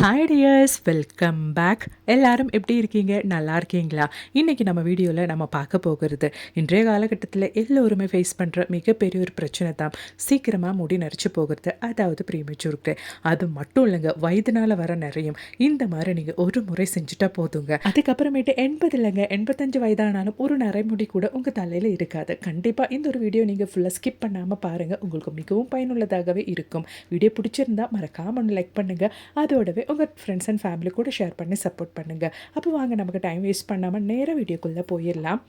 Hi tears, welcome back. எல்லாரும் எப்படி இருக்கீங்க? நல்லா இருக்கீங்களா? இன்றைக்கி நம்ம வீடியோவில் நம்ம பார்க்க போகிறது இன்றைய காலகட்டத்தில் எல்லோருமே ஃபேஸ் பண்ணுற மிகப்பெரிய ஒரு பிரச்சனை தான் சீக்கிரமாக முடி நரைச்சி போகிறது, அதாவது ப்ரீமெச்சூரிட்டி. அது மட்டும் இல்லைங்க, வயதுனால் வர நிறையும் இந்த மாதிரி நீங்கள் ஒரு முறை செஞ்சுட்டா போதுங்க. அதுக்கப்புறமேட்டு 80 இல்லைங்க 85 வயதானாலும் ஒரு நரைமுடி கூட உங்கள் தலையில் இருக்காது. கண்டிப்பாக இந்த ஒரு வீடியோ நீங்கள் ஃபுல்லாக ஸ்கிப் பண்ணாமல் பாருங்கள், உங்களுக்கு மிகவும் பயனுள்ளதாகவே இருக்கும். வீடியோ பிடிச்சிருந்தா மறக்காமல் லைக் பண்ணுங்கள், அதோடவே உங்கள் ஃப்ரெண்ட்ஸ் அண்ட் ஃபேமிலி கூட ஷேர் பண்ணி சப்போர்ட் பண்ணுங்கள். அப்போ வாங்க நமக்கு டைம் வேஸ்ட் பண்ணாமல் நேராக வீடியோக்குள்ளே போயிடலாம்.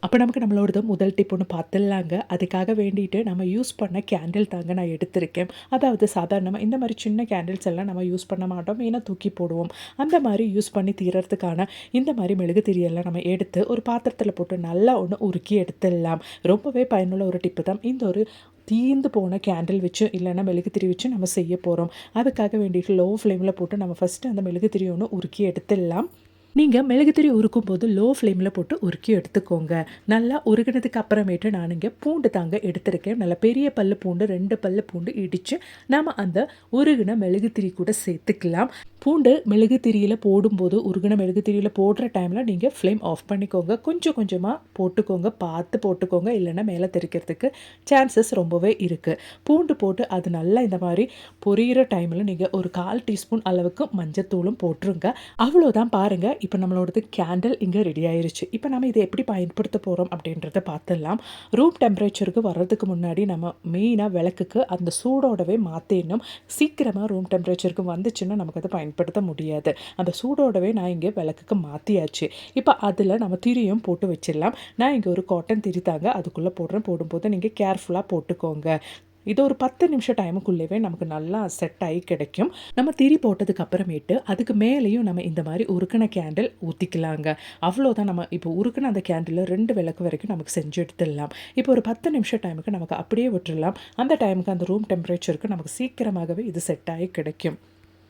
அப்போ நமக்கு நம்மளோடது முதல் டிப் ஒன்று பார்த்துடலாங்க. அதுக்காக வேண்டிட்டு நம்ம யூஸ் பண்ண கேண்டில் தாங்க நான் எடுத்திருக்கேன். அதாவது சாதாரணமாக இந்த மாதிரி சின்ன கேண்டில்ஸ் எல்லாம் நம்ம யூஸ் பண்ண மாட்டோம், மெயினாக தூக்கி போடுவோம். அந்த மாதிரி யூஸ் பண்ணி தீரறதுக்கான இந்த மாதிரி மெழுகு திரியெல்லாம் நம்ம எடுத்து ஒரு பாத்திரத்தில் போட்டு நல்லா ஒன்று உருக்கி எடுத்துடலாம். ரொம்பவே பயனுள்ள ஒரு டிப்பு தான். இந்த ஒரு தீர்ந்து போன கேண்டில் வச்சு இல்லைன்னா மெழுகு திரி வச்சு நம்ம செய்ய போகிறோம். அதுக்காக வேண்டிட்டு லோ ஃப்ளேமில் போட்டு நம்ம ஃபஸ்ட்டு அந்த மெழுகு திரி ஒன்று உருக்கி எடுத்துடலாம். நீங்கள் மெழுகுதிரி உருக்கும் போது லோ ஃப்ளேமில் போட்டு உருக்கி எடுத்துக்கோங்க. நல்லா உருகினதுக்கு அப்புறமேட்டு நான் இங்கே பூண்டு தாங்க எடுத்திருக்கேன். நல்லா பெரிய பல்லு பூண்டு 2 பல்லு பூண்டு இடித்து நம்ம அந்த உருகின மெழுகுதிரி கூட சேர்த்துக்கலாம். பூண்டு மெழுகுதிரியில் போடும்போது உருகின மெழுகுதிரியில் போடுற டைமில் நீங்கள் ஃப்ளேம் ஆஃப் பண்ணிக்கோங்க. கொஞ்சம் கொஞ்சமாக போட்டுக்கோங்க, பார்த்து போட்டுக்கோங்க, இல்லைன்னா மேலே தெரிக்கிறதுக்கு சான்சஸ் ரொம்பவே இருக்குது. பூண்டு போட்டு அது நல்லா இந்த மாதிரி பொரியிற டைமில் நீங்கள் ஒரு 1/4 டீஸ்பூன் அளவுக்கு மஞ்சத்தூளும் போட்டுருங்க. அவ்வளோதான். பாருங்கள், இப்போ நம்மளோடது கேண்டில் இங்கே ரெடி ஆயிருச்சு. இப்போ நம்ம இதை எப்படி பயன்படுத்த போகிறோம் அப்படின்றத பார்த்துடலாம். ரூம் டெம்பரேச்சருக்கு வர்றதுக்கு முன்னாடி நம்ம மெயினாக விளக்குக்கு அந்த சூடோடவே மாற்றிடணும். சீக்கிரமாக ரூம் டெம்பரேச்சருக்கு வந்துச்சுன்னா நமக்கு அதை பயன்படுத்த முடியாது. அந்த சூடோடவே நான் இங்கே விளக்குக்கு மாற்றியாச்சு. இப்போ அதில் நம்ம திரியும் போட்டு வச்சிடலாம். நான் இங்கே ஒரு காட்டன் திரி தாங்க அதுக்குள்ளே போடுறேன். போடும்போது நீங்கள் கேர்ஃபுல்லாக போட்டுக்கோங்க. இது ஒரு 10 நிமிஷம் டைமுக்குள்ளேவே நமக்கு நல்லா செட் ஆகி கிடைக்கும். நம்ம திரி போட்டதுக்கு அப்புறமேட்டு அதுக்கு மேலேயும் நம்ம இந்த மாதிரி உருக்கின கேண்டில் ஊற்றிக்கலாங்க. அவ்வளோதான். நம்ம இப்போ உருக்கின அந்த கேண்டில் 2 விளக்கு வரைக்கும் நமக்கு செஞ்சு எடுத்துடலாம். இப்போ ஒரு 10 நிமிஷம் டைமுக்கு நமக்கு அப்படியே விட்டுடலாம். அந்த டைமுக்கு அந்த ரூம் டெம்பரேச்சருக்கு நமக்கு சீக்கிரமாகவே இது செட் ஆகி கிடைக்கும்.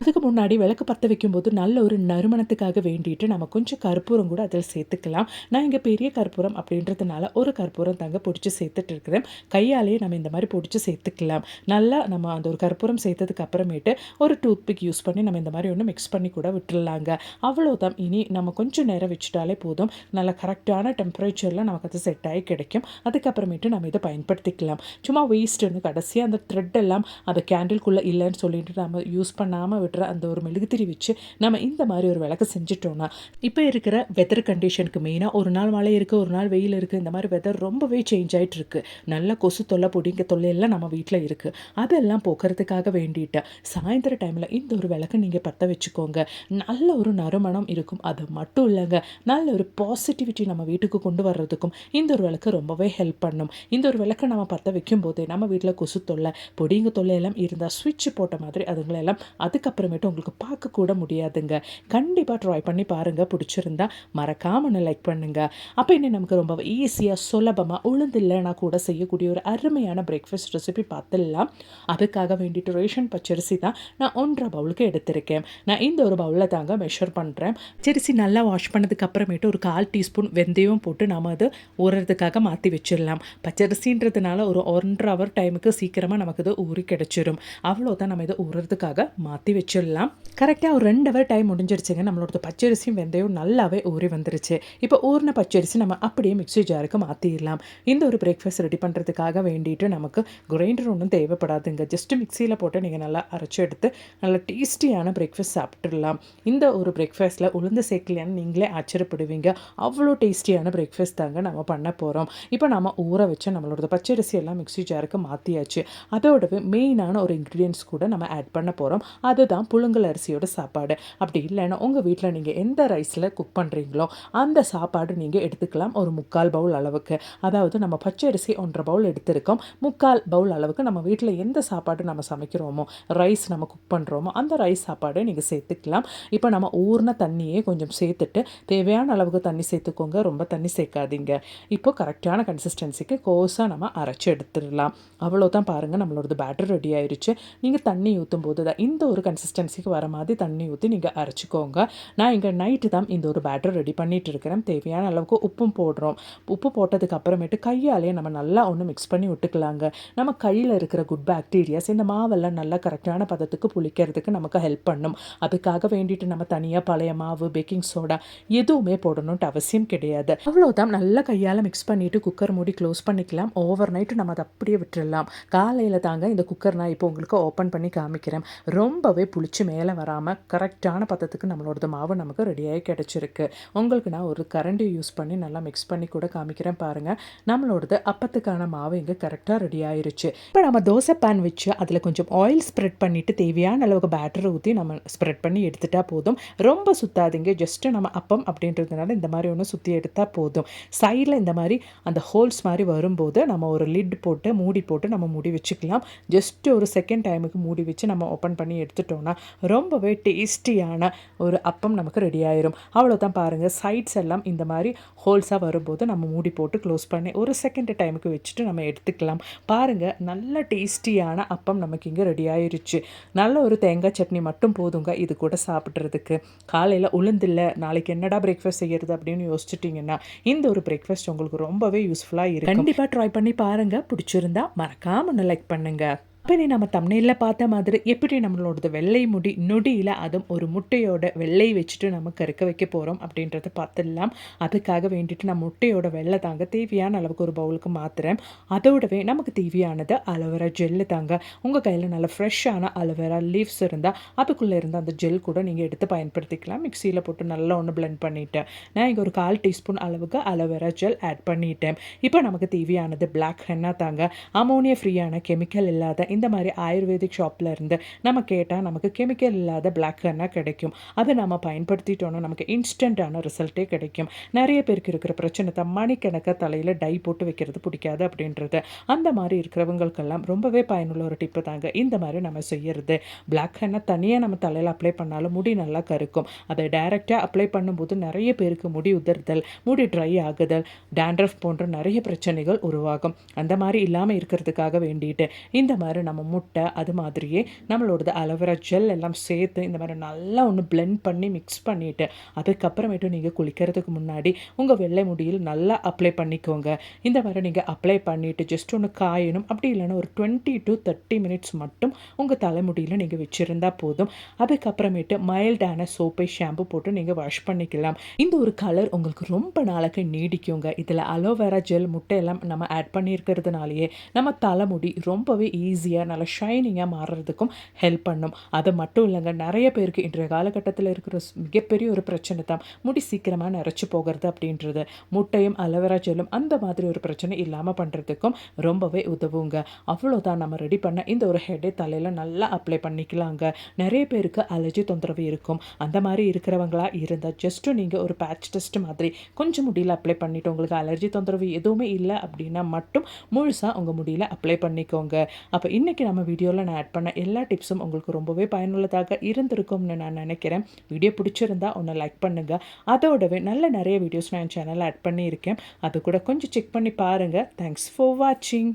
அதுக்கு முன்னாடி விளக்கு பற்ற வைக்கும்போது நல்ல ஒரு நறுமணத்துக்காக வேண்டிட்டு நம்ம கொஞ்சம் கற்பூரம் கூட அதில் சேர்த்துக்கலாம். நான் இங்கே பெரிய கற்பூரம் அப்படின்றதுனால ஒரு கற்பூரம் தாங்க பொடிச்சு சேர்த்துட்டு இருக்கிறேன். கையாலேயே நம்ம இந்த மாதிரி பொடிச்சு சேர்த்துக்கலாம். நல்லா நம்ம அந்த ஒரு கற்பூரம் சேர்த்ததுக்கு அப்புறமேட்டு ஒரு டூத்பிக் யூஸ் பண்ணி நம்ம இந்த மாதிரி ஒன்று மிக்ஸ் பண்ணி கூட விட்டுடலாங்க. அவ்வளோதான். இனி நம்ம கொஞ்சம் நேரம் வச்சுட்டாலே போதும். நல்ல கரெக்டான டெம்பரேச்சரில் நமக்கு அது செட் ஆகி கிடைக்கும். அதுக்கப்புறமேட்டு நம்ம இதை பயன்படுத்திக்கலாம். சும்மா வேஸ்ட்டுன்னு கடைசியாக அந்த த்ரெட் எல்லாம் அந்த கேண்டில்குள்ளே இல்லைன்னு சொல்லிட்டு நம்ம யூஸ் பண்ணாமல் அந்த ஒரு மெழுகுதிரி வச்சு நம்ம இந்த மாதிரி ஒரு விளக்கு செஞ்சுட்டோம்னா, இப்போ இருக்கிற வெதர் கண்டிஷனுக்கு மெயினாக ஒரு நாள் மழை இருக்குது, ஒரு நாள் வெயில் இருக்குது. இந்த மாதிரி வெதர் ரொம்பவே சேஞ்ச் ஆகிட்டு இருக்கு. நல்ல கொசு தொல்லை, பொடிங்க தொல்லை எல்லாம் நம்ம வீட்டில் இருக்குது. அதெல்லாம் போக்குறதுக்காக வேண்டிட்டு சாயந்தர டைமில் இந்த ஒரு விளக்கு நீங்கள் பற்ற வச்சுக்கோங்க. நல்ல ஒரு நறுமணம் இருக்கும். அது மட்டும் இல்லைங்க, நல்ல ஒரு பாசிட்டிவிட்டி நம்ம வீட்டுக்கு கொண்டு வர்றதுக்கும் இந்த ஒரு விளக்கு ரொம்பவே ஹெல்ப் பண்ணும். இந்த ஒரு விளக்கை நம்ம பற்ற வைக்கும் போதே நம்ம வீட்டில் கொசு தொல்லை, பொடிங்க தொல்லை எல்லாம் இருந்தால் சுவிட்ச் போட்ட மாதிரி அதுங்களெல்லாம் அதுக்கப்புறமேட்டு உங்களுக்கு பார்க்க கூட முடியாதுங்க. கண்டிப்பாக ட்ரை பண்ணி பாருங்கள். பிடிச்சிருந்தா மறக்காமல் லைக் பண்ணுங்கள். அப்போ இன்னும் நமக்கு ரொம்ப ஈஸியாக சுலபமாக உளுந்து இல்லைனா கூட செய்யக்கூடிய ஒரு அருமையான பிரேக்ஃபாஸ்ட் ரெசிபி பார்த்துடலாம். அதுக்காக வேண்டிட்டு ரேஷன் பச்சரிசி தான் நான் 1.5 பவுலுக்கு எடுத்திருக்கேன். நான் இந்த ஒரு பவுலில் தாங்க மெஷர் பண்ணுறேன். பச்சரிசி நல்லா வாஷ் பண்ணதுக்கு அப்புறமேட்டு ஒரு 1/4 டீஸ்பூன் வெந்தயம் போட்டு நம்ம அது ஊறுறதுக்காக மாற்றி வச்சிடலாம். பச்சரிசின்றதுனால ஒரு 1.5 ஹவர் டைமுக்கு சீக்கிரமாக நமக்கு இது ஊறி கிடச்சிரும். அவ்வளோதான். நம்ம இதை ஊறுறதுக்காக மாற்றி வச்சிடலாம். கரெக்டாக ஒரு 2 ஹவர் டைம் முடிஞ்சிருச்சுங்க. நம்மளோட பச்சரிசியும் வெந்தயம் நல்லாவே ஊறி வந்துருச்சு. இப்போ ஊறின பச்சரிசி நம்ம அப்படியே மிக்ஸி ஜாருக்கு மாற்றிடலாம். இந்த ஒரு பிரேக்ஃபாஸ்ட் ரெடி பண்ணுறதுக்காக வேண்டிட்டு நமக்கு கிரைண்டர் ஒன்றும் தேவைப்படாதுங்க. ஜஸ்ட்டு மிக்சியில் போட்டு நீங்கள் நல்லா அரைச்சி எடுத்து நல்லா டேஸ்டியான பிரேக்ஃபாஸ்ட் சாப்பிட்டுடலாம். இந்த ஒரு பிரேக்ஃபாஸ்ட்டில் உளுந்து சேர்க்கலையான்னு நீங்களே ஆச்சரியப்படுவீங்க. அவ்வளோ டேஸ்டியான பிரேக்ஃபாஸ்ட் தாங்க நம்ம பண்ண போகிறோம். இப்போ நம்ம ஊற வச்சு நம்மளோட பச்சரிசி எல்லாம் மிக்ஸி ஜாருக்கு மாற்றியாச்சு. அதோடவே மெயினான ஒரு இன்க்ரீடியன்ஸ் கூட நம்ம ஆட் பண்ண போகிறோம். அதுதான் புழுங்கல் அரிசியோட சாப்பாடு. அப்படி இல்லைன்னா உங்கள் வீட்டில் நீங்கள் எந்த ரைஸில் குக் பண்ணுறீங்களோ அந்த சாப்பாடு நீங்கள் எடுத்துக்கலாம். ஒரு 3/4 பவுல் அளவுக்கு, அதாவது நம்ம பச்சரிசி 1.5 பவுல் எடுத்திருக்கோம். 3/4 பவுல் அளவுக்கு நம்ம வீட்டில் எந்த சாப்பாடு நம்ம சமைக்கிறோமோ, ரைஸ் நம்ம குக் பண்ணுறோமோ அந்த ரைஸ் சாப்பாடை நீங்கள் சேர்த்துக்கலாம். இப்போ நம்ம ஊறின தண்ணியே கொஞ்சம் சேர்த்துட்டு தேவையான அளவுக்கு தண்ணி சேர்த்துக்கோங்க. ரொம்ப தண்ணி சேர்க்காதீங்க. இப்போ கரெக்டான கன்சிஸ்டன்சிக்கு கோஸாக நம்ம அரைச்சி எடுத்துடலாம். அவ்வளோதான். பாருங்கள், நம்மளோட பேட்டர் ரெடி ஆயிடுச்சு. நீங்கள் தண்ணி ஊற்றும் போது தான் இந்த ஒரு கன்சிஸ்டன்சிக்கு வர மாதிரி தண்ணி ஊற்றி நீங்கள் அரைச்சிக்கோங்க. நான் இங்கே நைட்டு தான் இந்த ஒரு பேட்டர் ரெடி பண்ணிகிட்டு இருக்கிறேன். தேவையான அளவுக்கு உப்பும் போடுறோம். உப்பு போட்டதுக்கு அப்புறமேட்டு கையாலேயே நம்ம நல்லா ஒன்று மிக்ஸ் பண்ணி விட்டுக்கலாங்க. நம்ம கையில் இருக்கிற குட் பாக்டீரியாஸ் இந்த மாவெல்லாம் நல்லா கரெக்டான பதத்துக்கு புளிக்கிறதுக்கு நமக்கு ஹெல்ப் பண்ணும். அதுக்காக வேண்டிட்டு நம்ம தனியாக பழைய மாவு, பேக்கிங் சோடா எதுவுமே போடணுன்ட்டு அவசியம் கிடையாது. அவ்வளோதான். நல்லா கையால் மிக்ஸ் பண்ணிவிட்டு குக்கர் மூடி க்ளோஸ் பண்ணிக்கலாம். ஓவர் நைட்டு நம்ம அதை அப்படியே விட்டுடலாம். காலையில் தாங்க இந்த குக்கர் நான் இப்போ உங்களுக்கு ஓப்பன் பண்ணி காமிக்கிறேன். ரொம்பவே புளிச்சு மேலே வராமல் கரெக்டான பதத்துக்கு நம்மளோட மாவு நமக்கு ரெடியாகி கிடச்சிருக்கு. உங்களுக்கு நான் ஒரு கரண்டி யூஸ் பண்ணி நல்லா மிக்ஸ் பண்ணி கூட காமிக்கிறேன் பாருங்கள். நம்மளோடது அப்பத்துக்கான மாவு இங்கே கரெக்டாக ரெடி ஆயிருச்சு. இப்போ நம்ம தோசை பேன் வச்சு அதில் கொஞ்சம் ஆயில் ஸ்ப்ரெட் பண்ணிவிட்டு தேவையான அளவுக்கு பேட்டரை ஊற்றி நம்ம ஸ்ப்ரெட் பண்ணி எடுத்துட்டா போதும். ரொம்ப சுத்தாதீங்க. ஜஸ்ட்டு நம்ம அப்பம் அப்படின்றதுனால இந்த மாதிரி ஒன்று சுற்றி எடுத்தால் போதும். சைடில் இந்த மாதிரி அந்த ஹோல்ஸ் மாதிரி வரும்போது நம்ம ஒரு லிட் போட்டு மூடி போட்டு நம்ம மூடி வச்சுக்கலாம். ஜஸ்ட் ஒரு செகண்ட் டைமுக்கு மூடி வச்சு நம்ம ஓப்பன் பண்ணி எடுத்துட்டோம்னா ரொம்பவே டேஸ்டியான ஒரு அப்பம் நமக்கு ரெடி ஆயிரும். அவ்வளோதான் பாருங்கள். சைட்ஸ் எல்லாம் இந்த மாதிரி ஹோல்ஸாக வரும்போது நம்ம மூடி போட்டு க்ளோஸ் பண்ணி ஒரு செகண்ட் டைமுக்கு வச்சுட்டு நம்ம எடுத்துக்கலாம். பாருங்கள், நல்ல டேஸ்டியான அப்பம் நமக்கு இங்கே ரெடி ஆயிருச்சு. நல்ல ஒரு தேங்காய் சட்னி மட்டும் போதுங்க இது கூட சாப்பிட்றதுக்கு. காலையில் உளுந்தில்லை, நாளைக்கு என்னடா பிரேக்ஃபாஸ்ட் செய்கிறது அப்படின்னு யோசிச்சுட்டிங்கன்னா இந்த ஒரு பிரேக்ஃபாஸ்ட் உங்களுக்கு ரொம்பவே யூஸ்ஃபுல்லாக இருக்கும். கண்டிப்பாக ட்ரை பண்ணி பாருங்கள். பிடிச்சிருந்தா மறக்காம ஒன்று லைக் பண்ணுங்கள். இப்போ நம்ம தம்ப்நெயில்ல பார்த்த மாதிரி எப்படி நம்மளோடது வெள்ளை முடி நொடியில் அதுவும் ஒரு முட்டையோட வெள்ளை வச்சுட்டு நம்ம கருக்க வைக்க போகிறோம் அப்படின்றத பார்த்துடலாம். அதுக்காக வேண்டிட்டு நான் முட்டையோட வெள்ளை தாங்க தேவையான அளவுக்கு ஒரு பவுலுக்கு மாற்றுறேன். அதோடவே நமக்கு தேவையானது அலோவேரா ஜெல்லு தாங்க. உங்கள் கையில் நல்ல ஃப்ரெஷ்ஷான அலோவேரா லீவ்ஸ் இருந்தால் அதுக்குள்ளே இருந்த அந்த ஜெல் கூட நீங்கள் எடுத்து பயன்படுத்திக்கலாம். மிக்சியில் போட்டு நல்லா ஒன்று பிளெண்ட் பண்ணிவிட்டேன். நான் இங்கே ஒரு 1/4 டீஸ்பூன் அளவுக்கு அலோவேரா ஜெல் ஆட் பண்ணிட்டேன். இப்போ நமக்கு தேவையானது பிளாக் ஹென்னா தாங்க. அமோனியா ஃப்ரீயான கெமிக்கல் இல்லாத இந்த மாதிரி ஆயுர்வேதிக் ஷாப்பில் இருந்து நம்ம கேட்டால் நமக்கு கெமிக்கல் இல்லாத பிளாக் ஹென்னா கிடைக்கும். அதை நம்ம பயன்படுத்திட்டோன்னா நமக்கு இன்ஸ்டண்ட்டான ரிசல்ட்டே கிடைக்கும். நிறைய பேருக்கு இருக்கிற பிரச்சனை தான் மணிக்கணக்காக தலையில் டை போட்டு வைக்கிறது பிடிக்காது அப்படின்றது. அந்த மாதிரி இருக்கிறவங்களுக்கெல்லாம் ரொம்பவே பயனுள்ள ஒரு டிப்பு தாங்க இந்த மாதிரி நம்ம செய்யறது. பிளாக் ஹென்னா தனியாக நம்ம தலையில் அப்ளை பண்ணாலும் முடி நல்லா கருக்கும். அதை டைரெக்டாக அப்ளை பண்ணும்போது நிறைய பேருக்கு முடி உதிர்தல், முடி ட்ரை ஆகுதல், டேண்ட்ரஃப் போன்ற நிறைய பிரச்சனைகள் உருவாகும். அந்த மாதிரி இல்லாமல் இருக்கிறதுக்காக வேண்டிட்டு இந்த மாதிரி நம்ம முட்டை அது மாதிரியே நம்மளோடது அலோவேரா ஜெல் எல்லாம் சேர்த்து இந்த மாதிரி நல்லா ஒன்று பிளெண்ட் பண்ணி மிக்ஸ் பண்ணிவிட்டு அதுக்கப்புறமேட்டு நீங்கள் குளிக்கிறதுக்கு முன்னாடி உங்கள் வெள்ளை முடியில் நல்லா அப்ளை பண்ணிக்கோங்க. இந்த மாதிரி நீங்கள் அப்ளை பண்ணிவிட்டு ஜஸ்ட் ஒன்று காயணும். அப்படி இல்லைன்னா ஒரு 20 to 30 மினிட்ஸ் மட்டும் உங்கள் தலைமுடியில் நீங்கள் வச்சுருந்தா போதும். அதுக்கப்புறமேட்டு மைல்டான சோப்பை ஷாம்பு போட்டு நீங்கள் வாஷ் பண்ணிக்கலாம். இந்த ஒரு கலர் உங்களுக்கு ரொம்ப நாளைக்கு நீடிக்குங்க. இதில் அலோவேரா ஜெல் முட்டை எல்லாம் நம்ம ஆட் பண்ணியிருக்கிறதுனாலேயே நம்ம தலைமுடி ரொம்பவே ஈஸியாக நல்லா ஷைனிங்காக மாறுறதுக்கும் ஹெல்ப் பண்ணும். அது மட்டும் இல்லைங்க, நிறைய பேருக்கு இன்றைய காலகட்டத்தில் இருக்கிற மிகப்பெரிய ஒரு பிரச்சனை தான் முடி சீக்கிரமாக நரைச்சி போகிறது அப்படின்றது. முட்டையும் அலோவேரா ஜெல்லும் அந்த மாதிரி ஒரு பிரச்சனை இல்லாமல் பண்ணுறதுக்கும் ரொம்பவே உதவுங்க. அவ்வளோதான். நம்ம ரெடி பண்ண இந்த ஒரு ஹெட்டை தலையில் நல்லா அப்ளை பண்ணிக்கலாங்க. நிறைய பேருக்கு அலர்ஜி தொந்தரவு இருக்கும். அந்த மாதிரி இருக்கிறவங்களா இருந்தால் ஜஸ்ட்டு நீங்கள் ஒரு பேட்ச் டெஸ்ட் மாதிரி கொஞ்சம் முடியில் அப்ளை பண்ணிவிட்டு உங்களுக்கு அலர்ஜி தொந்தரவு எதுவுமே இல்லை அப்படின்னா மட்டும் முழுசாக உங்கள் முடியில் அப்ளை பண்ணிக்கோங்க. அப்போ இன்றைக்கி நம்ம வீடியோவில் நான் ஆட் பண்ண எல்லா டிப்ஸும் உங்களுக்கு ரொம்பவே பயனுள்ளதாக இருந்திருக்கும்னு நான் நினைக்கிறேன். வீடியோ பிடிச்சிருந்தா ஒன்று லைக் பண்ணுங்கள். அதோடவே நிறைய வீடியோஸ் நான் என் சேனலில் ஆட் பண்ணியிருக்கேன். அது கூட கொஞ்சம் செக் பண்ணி பாருங்கள். தேங்க்ஸ் ஃபார் வாட்சிங்.